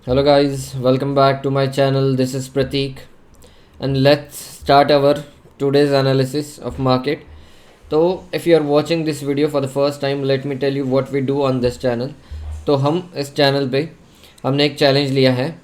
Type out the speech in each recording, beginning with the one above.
Hello guys, welcome back to my channel. This is Prateek and let's start our today's analysis of market. So if you are watching this video for the first time, let me tell you what we do on this channel. तो हम इस channel पे हमने एक challenge लिया है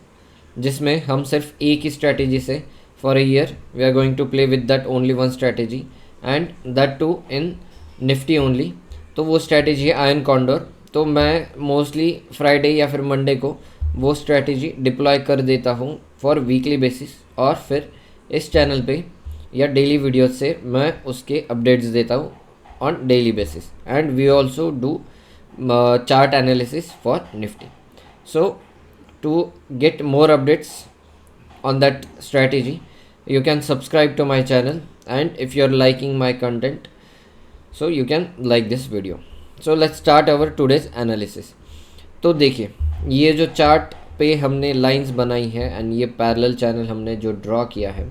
जिसमें हम सिर्फ एक ही स्ट्रैटेजी से for a year we are going to play with that only one strategy and that too in Nifty only. तो वो स्ट्रैटेजी है आयरन कॉन्डोर। तो मैं मोस्टली फ्राइडे या फिर मंडे को वो स्ट्रैटेजी डिप्लॉय कर देता हूँ फॉर वीकली बेसिस और फिर इस चैनल पे या डेली वीडियोस से मैं उसके अपडेट्स देता हूँ on daily basis and we also do chart analysis for Nifty. So to get more updates on that strategy, you can subscribe to my channel, and if you're liking my content, so you can like this video. So let's start our today's analysis. तो देखिए ये जो chart पे हमने lines बनाई है and ये parallel channel हमने जो ड्रॉ किया है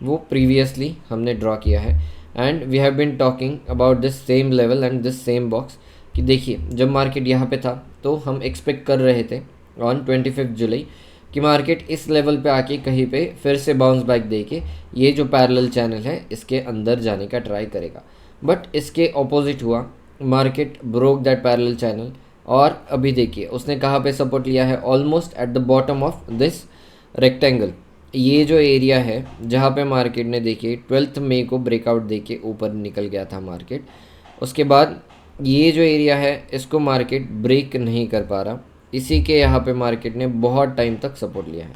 वो प्रीवियसली हमने ड्रॉ किया है and we have been talking about this same level and this same box कि देखिए जब मार्केट यहाँ पे था तो हम एक्सपेक्ट कर रहे थे ऑन 25 जुलाई कि मार्केट इस लेवल पे आके कहीं पे फिर से बाउंस बैक दे के ये जो पैरेलल चैनल है इसके अंदर जाने का ट्राई करेगा, बट इसके ऑपोजिट हुआ। Market broke that parallel channel और अभी देखिए उसने कहाँ पे सपोर्ट लिया है, almost at the bottom of this rectangle. ये जो एरिया है जहाँ पे मार्केट ने देखिए 12 मई को ब्रेकआउट दे के ऊपर निकल गया था मार्केट। उसके बाद ये जो एरिया है इसको मार्केट ब्रेक नहीं कर पा रहा, इसी के यहाँ पे मार्केट ने बहुत टाइम तक सपोर्ट लिया है।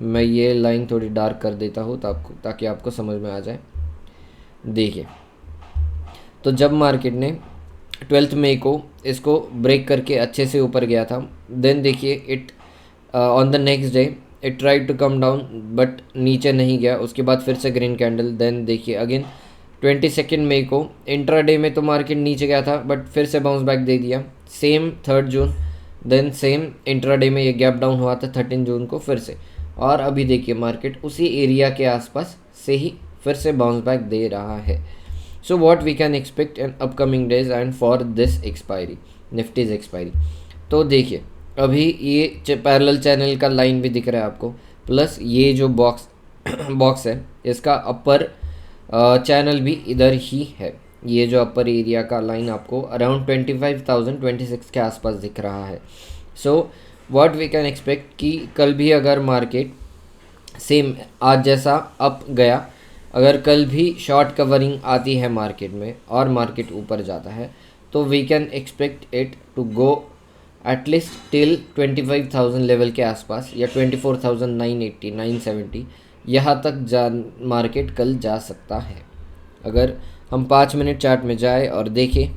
मैं ये लाइन थोड़ी डार्क कर देता हूँ ताकि आपको समझ में आ जाए। देखिए तो जब मार्केट ने 12 मई को इसको ब्रेक करके अच्छे से ऊपर गया था, देन देखिए it on the next day it tried to come down but नीचे नहीं गया। उसके बाद फिर से ग्रीन कैंडल, देन देखिए अगेन 22 मई को इंट्राडे में तो मार्केट नीचे गया था बट फिर से बाउंस बैक दे दिया। सेम 3 जून, देन सेम इंट्राडे में ये गैप डाउन हुआ था 13 जून को फिर से, और अभी देखिए मार्केट उसी एरिया के आसपास से ही फिर से बाउंस बैक दे रहा है। So what we can expect in upcoming days and for this expiry, Nifty's expiry. तो देखिए अभी ये पैरेलल चैनल का लाइन भी दिख रहा है आपको, प्लस ये जो बॉक्स है इसका अपर चैनल भी इधर ही है। ये जो अपर एरिया का लाइन आपको अराउंड 25,026 के आसपास दिख रहा है। So what we can expect कि कल भी अगर मार्केट सेम आज जैसा अप गया, अगर कल भी शॉर्ट कवरिंग आती है मार्केट में और मार्केट ऊपर जाता है तो we can expect it to go at least till 25,000 level के आसपास या 24,980 970 यहाँ तक मार्केट कल जा सकता है। अगर हम 5 मिनट चार्ट में जाए और देखें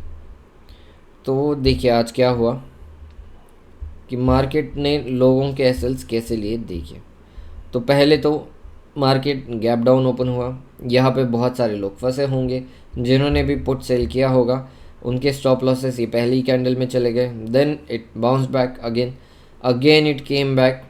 तो देखिए आज क्या हुआ कि मार्केट ने लोगों के एसएल्स कैसे लिए। देखिए तो पहले तो मार्केट गैप डाउन ओपन हुआ, यहाँ पे बहुत सारे लोग फंसे होंगे जिन्होंने भी पुट सेल किया होगा, उनके स्टॉप लॉसेस ये पहली कैंडल में चले गए। Then it bounce back again it came back.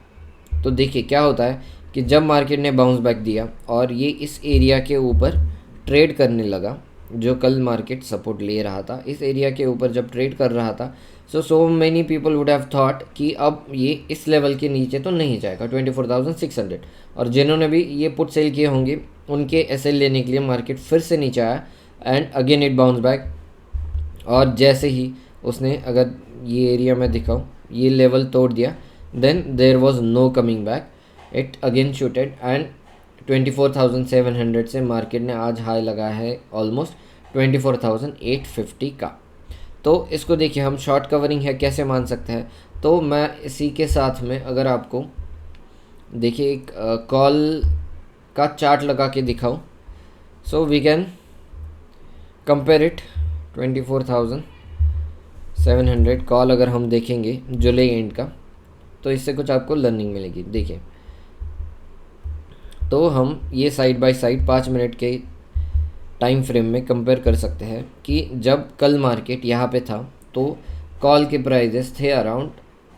तो देखिए क्या होता है कि जब मार्केट ने बाउंस बैक दिया और ये इस एरिया के ऊपर ट्रेड करने लगा, जो कल मार्केट सपोर्ट ले रहा था इस एरिया के ऊपर जब ट्रेड कर रहा था, so many people would have thought कि अब ये इस लेवल के नीचे तो नहीं जाएगा 24,600, और जिन्होंने भी ये पुट सेल किए होंगे उनके एसएल लेने के लिए मार्केट फिर से नीचे आया and again it bounce back. और जैसे ही उसने, अगर ये एरिया में दिखाऊँ, ये लेवल तोड़ दिया, then there was no coming back, it again shooted and 24,700 से मार्केट ने आज हाई लगाया है ऑलमोस्ट 24,850 का। तो इसको देखिए हम शॉर्ट कवरिंग है कैसे मान सकते हैं। तो मैं इसी के साथ में अगर आपको देखिए एक कॉल का चार्ट लगा के दिखाऊं, so we can compare it 24,700 call अगर हम देखेंगे जुलाई एंड का, तो इससे कुछ आपको लर्निंग मिलेगी। देखिए तो हम ये साइड बाय साइड 5 मिनट के टाइम फ्रेम में कंपेयर कर सकते हैं कि जब कल मार्केट यहाँ पे था तो कॉल के प्राइजेस थे अराउंड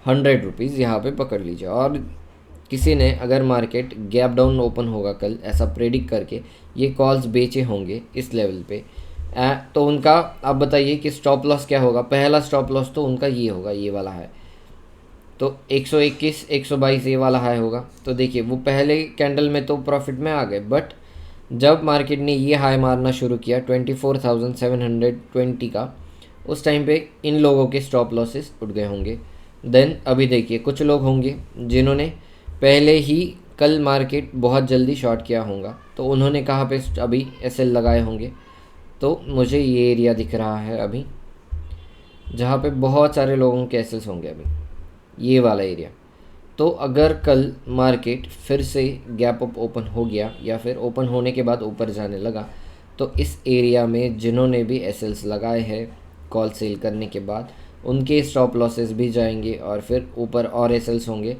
100 रुपीज़, यहाँ पे पकड़ लीजिए। और किसी ने अगर मार्केट गैप डाउन ओपन होगा कल ऐसा प्रेडिक्ट करके ये कॉल्स बेचे होंगे इस लेवल पे, तो उनका आप बताइए कि स्टॉप लॉस क्या होगा। पहला स्टॉप लॉस तो उनका ये होगा, ये वाला है। तो 121 122 ये वाला हाई होगा। तो देखिए वो पहले कैंडल में तो प्रॉफिट में आ गए, बट जब मार्केट ने ये हाई मारना शुरू किया 24,720 का, उस टाइम पे इन लोगों के स्टॉप लॉसेस उठ गए होंगे। देन अभी देखिए कुछ लोग होंगे जिन्होंने पहले ही कल मार्केट बहुत जल्दी शॉर्ट किया होगा, तो उन्होंने कहाँ पे अभी एसएल लगाए होंगे। तो मुझे ये एरिया दिख रहा है अभी जहाँ पे बहुत सारे लोगों के एसएल्स होंगे, अभी ये वाला एरिया। तो अगर कल मार्केट फिर से गैप अप ओपन हो गया या फिर ओपन होने के बाद ऊपर जाने लगा, तो इस एरिया में जिन्होंने भी एसएल्स लगाए हैं कॉल सेल करने के बाद, उनके स्टॉप लॉसेस भी जाएंगे और फिर ऊपर और एसएल्स होंगे।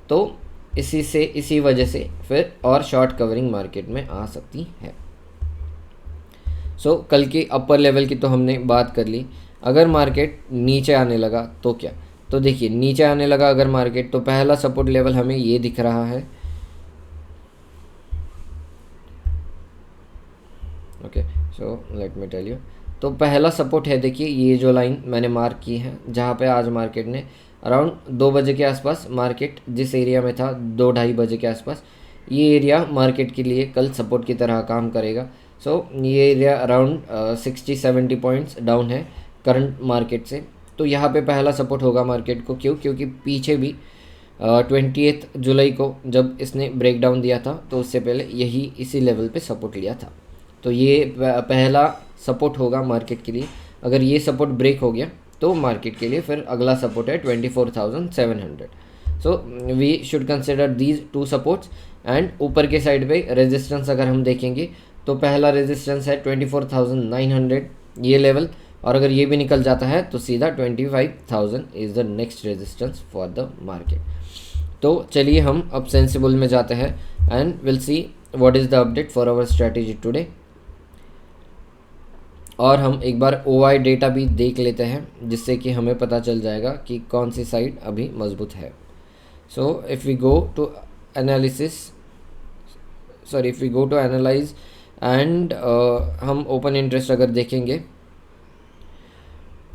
तो इसी वजह से फिर और शॉर्ट कवरिंग मार्केट में आ सकती है। सो कल की अपर लेवल की तो हमने बात कर ली। अगर मार्केट नीचे आने लगा तो क्या, तो देखिए नीचे आने लगा अगर मार्केट, तो पहला सपोर्ट लेवल हमें ये दिख रहा है। Okay, so let me tell you. तो पहला सपोर्ट है, देखिए ये जो लाइन मैंने मार्क की है, जहाँ पे आज मार्केट ने अराउंड 2 बजे के आसपास, मार्केट जिस एरिया में था 2-2:30 बजे के आसपास, ये एरिया मार्केट के लिए कल सपोर्ट की तरह काम करेगा। सो ये एरिया अराउंड 60-70 पॉइंट्स डाउन है करंट मार्केट से। तो यहाँ पे पहला सपोर्ट होगा मार्केट को, क्योंकि पीछे भी 28 जुलाई को जब इसने ब्रेक डाउन दिया था, तो उससे पहले यही इसी लेवल पे सपोर्ट लिया था। तो ये पहला सपोर्ट होगा मार्केट के लिए। अगर ये सपोर्ट ब्रेक हो गया तो मार्केट के लिए फिर अगला सपोर्ट है 24,700। So we should consider these 2 supports. And ऊपर के साइड पे रेजिस्टेंस अगर हम देखेंगे तो पहला रेजिस्टेंस है 24,900 ये लेवल, और अगर ये भी निकल जाता है तो सीधा 25,000 is the next resistance for the market. तो चलिए हम अब सेंसिबल में जाते हैं and will see what is the update for our strategy today. और हम एक बार OI डेटा भी देख लेते हैं, जिससे कि हमें पता चल जाएगा कि कौन सी साइड अभी मजबूत है। So if we go to analyze and हम ओपन इंटरेस्ट अगर देखेंगे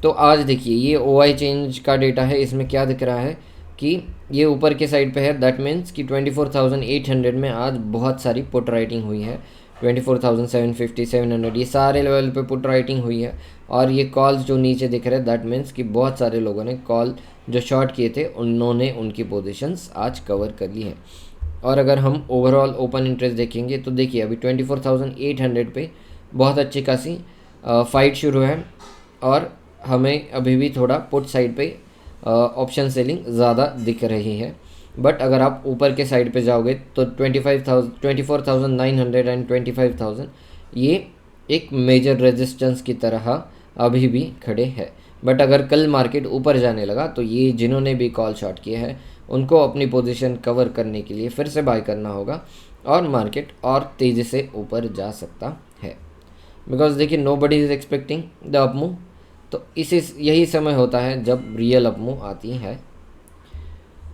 तो आज देखिए ये OI चेंज का डेटा है। इसमें क्या दिख रहा है कि ये ऊपर के साइड पे है, दैट मीन्स कि 24,800 में आज बहुत सारी पुट राइटिंग हुई है। 24,750 700 ये सारे लेवल पे पुट राइटिंग हुई है। और ये कॉल्स जो नीचे दिख रहे हैं, दैट मीन्स कि बहुत सारे लोगों ने कॉल जो शॉर्ट किए थे उन्होंने उनकी पोजीशंस आज कवर कर ली है। और अगर हम ओवरऑल ओपन इंटरेस्ट देखेंगे तो देखिए अभी 24,800 पे बहुत अच्छी खासी फाइट शुरू है, और हमें अभी भी थोड़ा पुट साइड पे ऑप्शन सेलिंग ज़्यादा दिख रही है। बट अगर आप ऊपर के साइड पे जाओगे तो 24,900 एंड 25,000 ये एक मेजर रेजिस्टेंस की तरह अभी भी खड़े हैं। बट अगर कल मार्केट ऊपर जाने लगा तो ये जिन्होंने भी कॉल शॉर्ट किए हैं उनको अपनी पोजीशन कवर करने के लिए फिर से बाय करना होगा, और मार्केट और तेज़ी से ऊपर जा सकता है। बिकॉज देखिए nobody is expecting the up move, तो यही समय होता है जब रियल अप मूव आती है।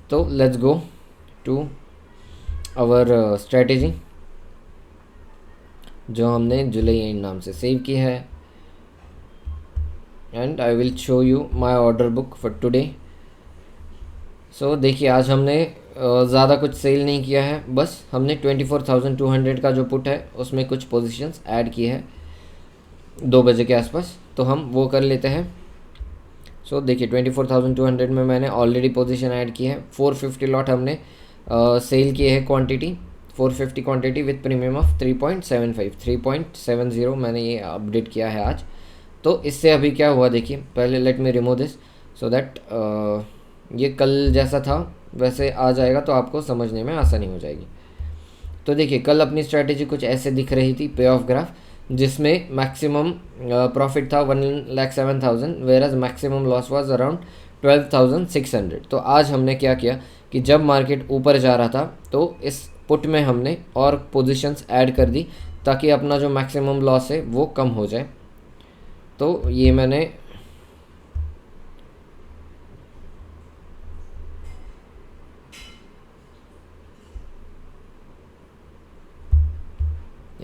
तो let's go to our strategy जो हमने जुलाई एंड नाम से सेव की है, and I will show you my order book for today. So देखिए आज हमने ज़्यादा कुछ सेल नहीं किया है, बस हमने 24,200 का जो पुट है उसमें कुछ पोजीशंस ऐड की है 2 बजे के आसपास, तो हम वो कर लेते हैं। सो देखिए 24,200 में मैंने ऑलरेडी पोजीशन ऐड की है। 450 लॉट हमने सेल किए हैं quantity, 450 quantity with premium of 3.70 मैंने ये अपडेट किया है आज। तो इससे अभी क्या हुआ देखिए, पहले let me remove this so that ये कल जैसा था वैसे आ जाएगा, तो आपको समझने में आसानी हो जाएगी। तो देखिए कल अपनी स्ट्रैटेजी कुछ ऐसे दिख रही थी, पे ऑफ ग्राफ, जिसमें मैक्सिमम प्रॉफिट था 1,07,000 where as maximum loss was around 12,600। तो आज हमने क्या किया कि जब मार्केट ऊपर जा रहा था तो इस पुट में हमने और पोजीशंस ऐड कर दी ताकि अपना जो मैक्सिमम लॉस है वो कम हो जाए। तो ये मैंने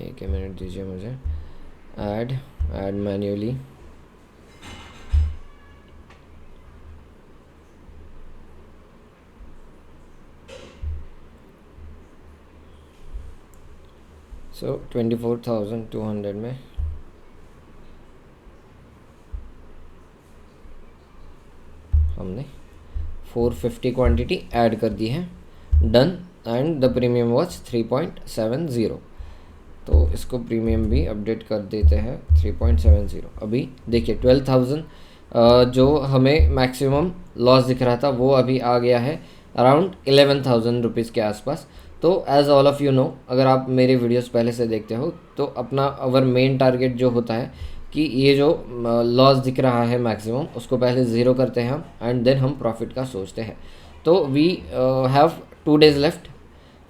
एक मिनट दीजिए मुझे, ऐड मैन्युअली। सो 24,200 में हमने 450 क्वांटिटी ऐड कर दी है, done. And the premium was 3.70। तो इसको प्रीमियम भी अपडेट कर देते हैं 3.70। अभी देखिए 12,000 जो हमें मैक्सिमम लॉस दिख रहा था वो अभी आ गया है अराउंड 11,000 रुपीज़ के आसपास। तो as all of you know, अगर आप मेरे वीडियोस पहले से देखते हो तो अपना अवर मेन टारगेट जो होता है कि ये जो लॉस दिख रहा है मैक्सिमम, उसको पहले ज़ीरो करते हैं हम एंड देन हम प्रॉफिट का सोचते हैं। तो we have 2 days left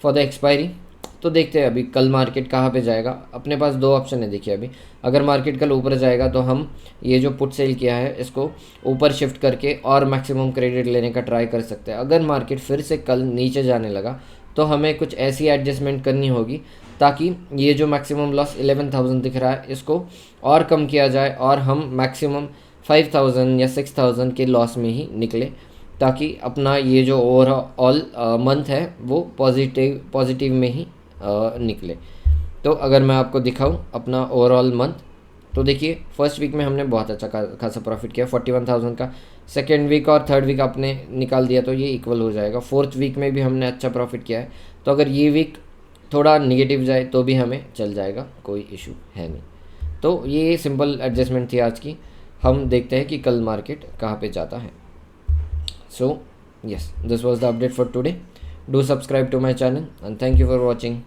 for the expiry. तो देखते हैं अभी कल मार्केट कहाँ पे जाएगा। अपने पास 2 ऑप्शन है। देखिए अभी अगर मार्केट कल ऊपर जाएगा तो हम ये जो पुट सेल किया है इसको ऊपर शिफ्ट करके और मैक्सिमम क्रेडिट लेने का ट्राई कर सकते हैं। अगर मार्केट फिर से कल नीचे जाने लगा तो हमें कुछ ऐसी एडजस्टमेंट करनी होगी ताकि ये जो मैक्सिमम लॉस 11,000 दिख रहा है इसको और कम किया जाए और हम मैक्सिमम 5,000 या 6,000 के लॉस में ही निकले, ताकि अपना ये जो ओवरऑल मंथ है वो पॉजिटिव में ही निकले। तो अगर मैं आपको दिखाऊं अपना ओवरऑल मंथ, तो देखिए फर्स्ट वीक में हमने बहुत अच्छा खासा प्रॉफिट किया 41,000 का। सेकेंड वीक और थर्ड वीक आपने निकाल दिया तो ये इक्वल हो जाएगा। फोर्थ वीक में भी हमने अच्छा प्रॉफिट किया है। तो अगर ये वीक थोड़ा निगेटिव जाए तो भी हमें चल जाएगा, कोई इशू है नहीं। तो ये सिंपल एडजस्टमेंट थी आज की। हम देखते हैं कि कल मार्केट कहाँ पे जाता है। सो yes, this was the update for today. Do subscribe to my channel and thank you for watching.